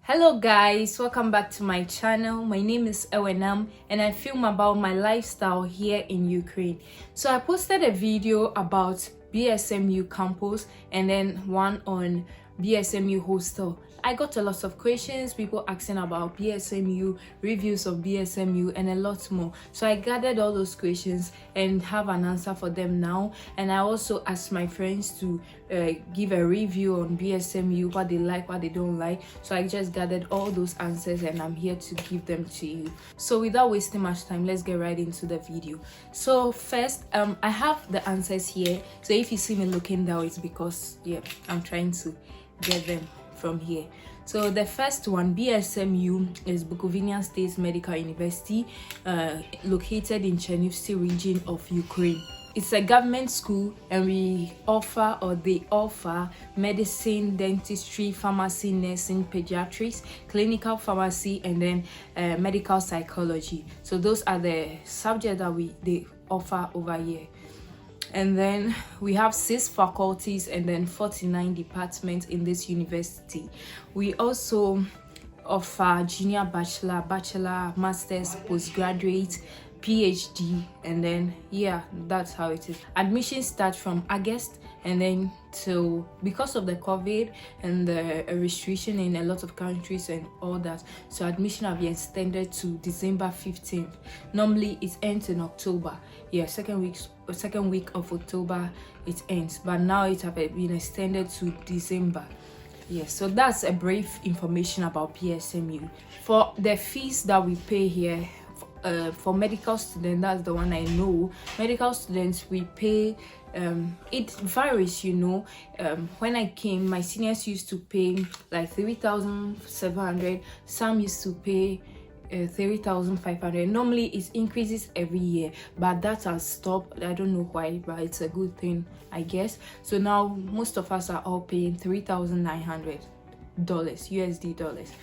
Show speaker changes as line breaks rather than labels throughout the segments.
Hello guys, welcome back to my channel. My name is Ewenam and I film about my lifestyle here in Ukraine. So I posted a video about BSMU campus and then one on BSMU hostel. I got a lot of questions, people asking about BSMU, reviews of BSMU and a lot more. So I gathered all those questions and have an answer for them now. And I also asked my friends to give a review on BSMU, what they like, what they don't like. So I just gathered all those answers and I'm here to give them to you. So without wasting much time, let's get right into the video. So first, I have the answers here. So if you see me looking down, it's because I'm trying to get them from here. So the first one, BSMU, is BUKOVINIAN State Medical University, located in Chernihiv region of Ukraine. It's a government school and they offer medicine, dentistry, pharmacy, nursing, pediatrics, clinical pharmacy, and then medical psychology. So those are the subjects that they offer over here. And then we have 6 faculties and then 49 departments in this university. We also offer junior bachelor, master's, postgraduate, PhD, and then that's how it is. Admission starts from August and then because of the COVID and the restriction in a lot of countries and all that, so admission have been extended to December 15th. Normally it ends in October. Second week of October it ends, but now it have been extended to December. So that's a brief information about BSMU. For the fees that we pay here, for medical students, that's the one I know. Medical students, we pay, it varies, when I came, my seniors used to pay like 3,700. Some used to pay 3,500. Normally it increases every year, but that has stopped. I don't know why, but it's a good thing, I guess. So now most of us are all paying $3,900 USD dollars.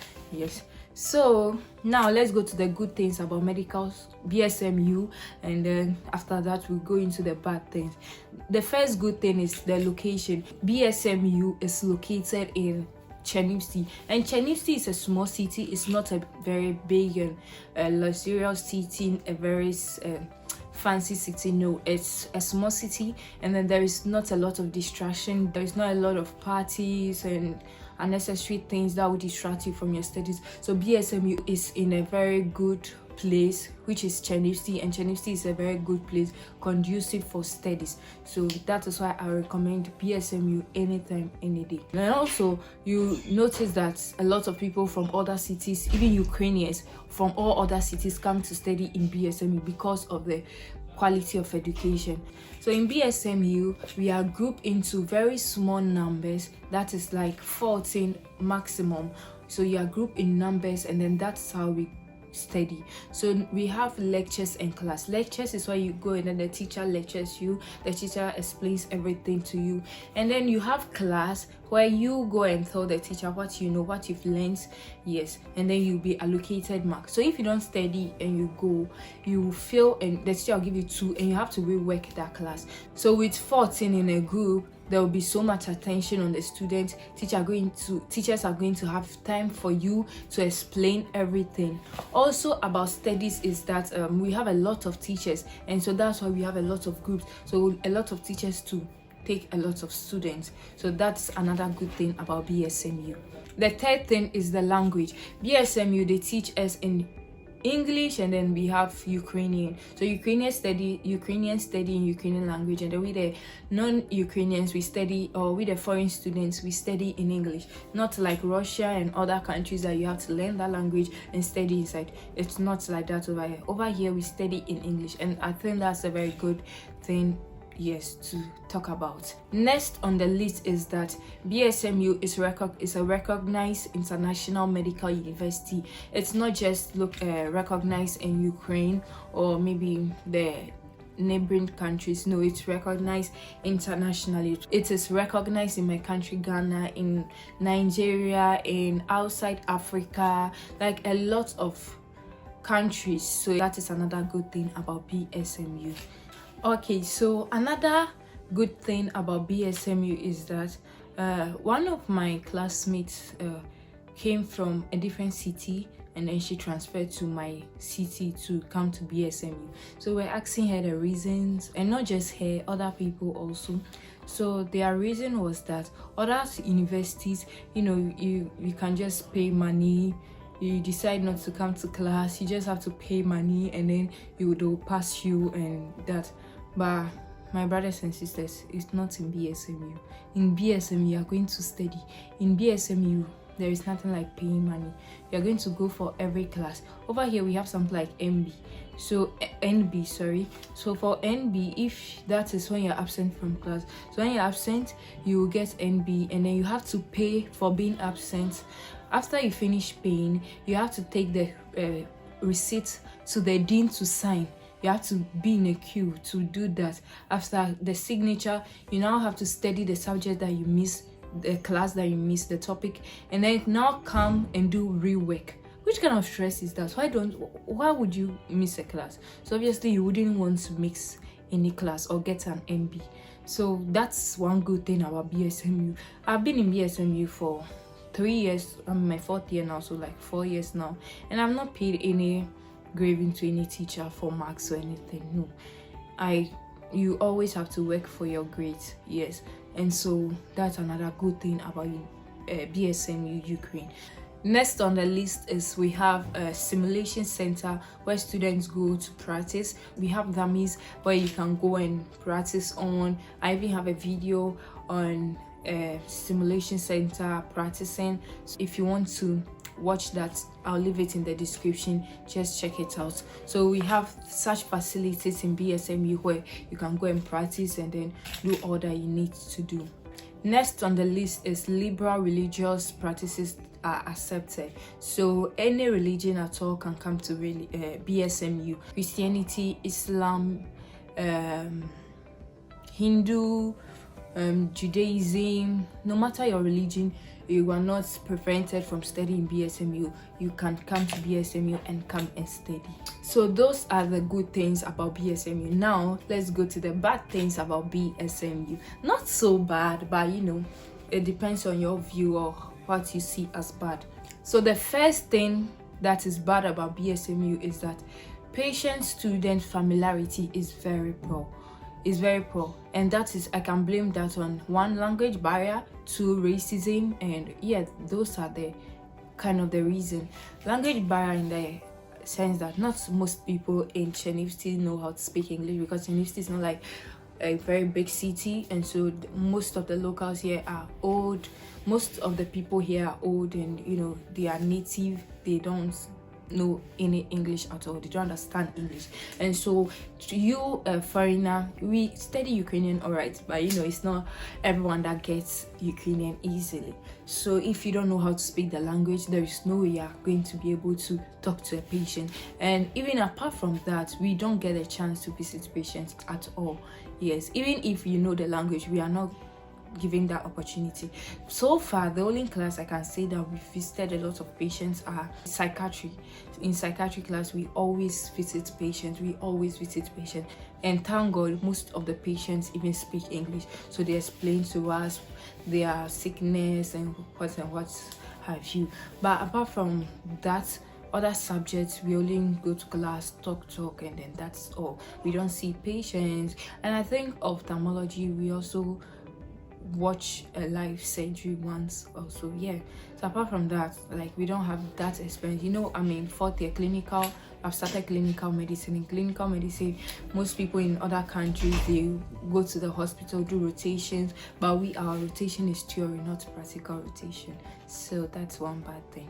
So now let's go to the good things about medical BSMU, and then after that we'll go into the bad things. The first good thing is the location. BSMU is located in Chernihiv, and Chernihiv is a small city. It's not a very big and luxurious city, a very fancy city. No, it's a small city, and then there is not a lot of distraction. There is not a lot of parties and unnecessary things that will distract you from your studies. So BSMU is in a very good place, which is Chernihiv, and Chernihiv is a very good place, conducive for studies. So that is why I recommend BSMU anytime, any day. And also you notice that a lot of people from other cities, even Ukrainians from all other cities, come to study in BSMU because of the quality of education. So in BSMU we are grouped into very small numbers, that is like 14 maximum. So you are grouped in numbers, and then that's how we study. So we have lectures and class. Lectures is where you go and then the teacher lectures you, the teacher explains everything to you, and then you have class where you go and tell the teacher what you know, what you've learned, and then you'll be allocated marks. So if you don't study and you go, you fail, and the teacher will give you 2 and you have to rework that class. So with 14 in a group, there will be so much attention on the students. Teachers are going to have time for you to explain everything. Also about studies is that we have a lot of teachers, and so that's why we have a lot of groups, so a lot of teachers to take a lot of students. So that's another good thing about BSMU. The third thing is the language. BSMU, they teach us in English, and then we have Ukrainian. So Ukrainians study in Ukrainian language, and then with the non-Ukrainians we study, or with the foreign students we study in English. Not like Russia and other countries that you have to learn that language and study inside. It's not like that over here. Over here we study in English, and I think that's a very good thing to talk about. Next on the list is that BSMU is a recognized international medical university. It's not just recognized in Ukraine or maybe the neighboring countries. No, it's recognized internationally. It is recognized in my country Ghana, in Nigeria, in outside Africa, like a lot of countries. So that is another good thing about BSMU. Okay, so another good thing about BSMU is that one of my classmates came from a different city, and then she transferred to my city to come to BSMU. So we're asking her the reasons, and not just her, other people also. So their reason was that other universities, you can just pay money. You decide not to come to class, you just have to pay money, and then they'll pass you and that. But my brothers and sisters, it's not in BSMU. In BSMU, you are going to study. In BSMU, there is nothing like paying money. You're going to go for every class. Over here, we have something like NB. So NB, sorry. So for NB, if that is when you're absent from class, so when you're absent, you will get NB, and then you have to pay for being absent. After you finish paying, you have to take the receipt to the dean to sign. You have to be in a queue to do that. After the signature, you now have to study the subject that you missed, the class that you missed, the topic, and then now come and do rework. Which kind of stress is that? Why would you miss a class? So obviously you wouldn't want to mix any class or get an MB. So that's one good thing about BSMU. I've been in BSMU for 3 years. I'm in my 4th year now, so like 4 years now, and I've not paid any graving to any teacher for marks or anything. No, you always have to work for your grades. Yes, and so that's another good thing about BSMU Ukraine. Next on the list is we have a simulation center where students go to practice. We have dummies where you can go and practice on. I even have a video on a simulation center practicing. So if you want to watch that, I'll leave it in the description. Just check it out. So we have such facilities in BSMU where you can go and practice and then do all that you need to do. Next on the list is liberal religious practices are accepted. So any religion at all can come to BSMU. Christianity, Islam, Hindu, Judaism, no matter your religion, you are not prevented from studying BSMU. You can come to BSMU and come and study. So those are the good things about BSMU. Now let's go to the bad things about BSMU. Not so bad, but it depends on your view or what you see as bad. So the first thing that is bad about BSMU is that patient-student familiarity is very poor. Is very poor, and that is, I can blame that on 1, language barrier, 2, racism, and yeah, those are the kind of the reason. Language barrier in the sense that not most people in Chenifty know how to speak English, because Chenifty is not like a very big city, and so most of the locals here are old. Most of the people here are old, and they are native. They don't know any English at all. They don't understand English, and so to you, a foreigner, we study Ukrainian, all right, but it's not everyone that gets Ukrainian easily. So if you don't know how to speak the language, there is no way you're going to be able to talk to a patient. And even apart from that, we don't get a chance to visit patients at all. Yes, even if you know the language, we are not giving that opportunity. So far, the only class I can say that we visited a lot of patients are psychiatry. In psychiatry class, we always visit patients. And thank God, most of the patients even speak English, so they explain to us their sickness and what have you. But apart from that, other subjects, we only go to class, talk, and then that's all. We don't see patients. And I think ophthalmology, we also watch a live surgery once also. Yeah, so apart from that, like, we don't have that experience. I'm in 4th year clinical. I've started clinical medicine. In clinical medicine, most people in other countries, they go to the hospital, do rotations, but our rotation is theory, not practical rotation. So that's one bad thing.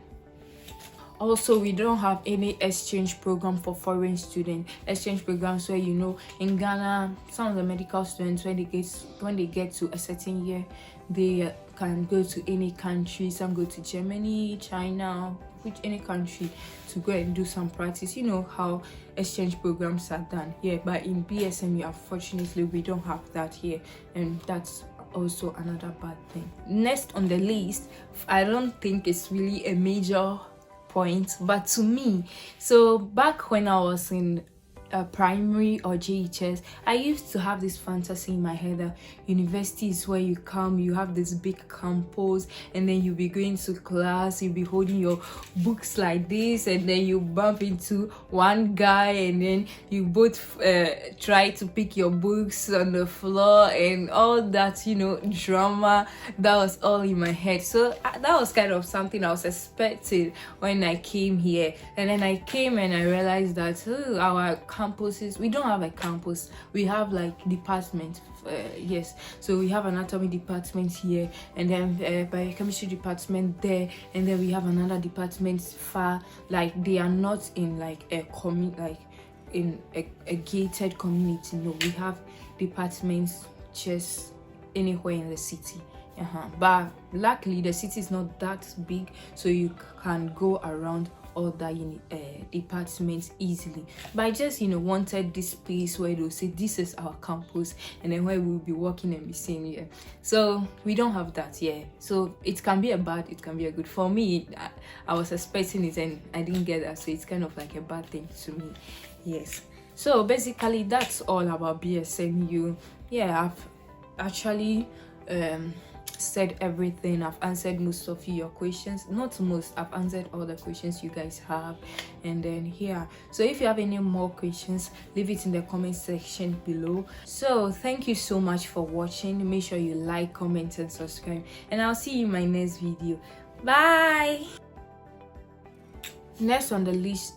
Also, we don't have any exchange program for foreign students. Exchange programs where in Ghana, some of the medical students, when they get to a certain year, they can go to any country. Some go to Germany, China, any country to go and do some practice. How exchange programs are done here. But in BSMU, unfortunately, we don't have that here, and that's also another bad thing. Next on the list, I don't think it's really a major point, but to me, so back when I was in primary or JHS, I used to have this fantasy in my head that university is where you come, you have this big campus, and then you'll be going to class, you'll be holding your books like this, and then you bump into one guy, and then you both try to pick your books on the floor, and all that, you know, drama. That was all in my head. So that was kind of something I was expecting when I came here. And then I came and I realized that our campuses, we don't have a campus, we have like department. Yes, so we have anatomy department here, and then biochemistry department there, and then we have another department far, like they are not in like a in a gated community. No, we have departments just anywhere in the city. But luckily the city is not that big, so you can go around all that departments easily. But I just wanted this place where they'll say this is our campus, and then where we'll be working and be saying, yeah. So we don't have that, yeah. So it can be a bad, it can be a good. For me, I was expecting it and I didn't get that, so it's kind of like a bad thing to me. Yes. So basically that's all about BSMU. Yeah, I've actually said everything. I've answered most of your questions. Not most, I've answered all the questions you guys have. And then here, so if you have any more questions, leave it in the comment section below. So thank you so much for watching. Make sure you like, comment and subscribe, and I'll see you in my next video. Bye. Next on the list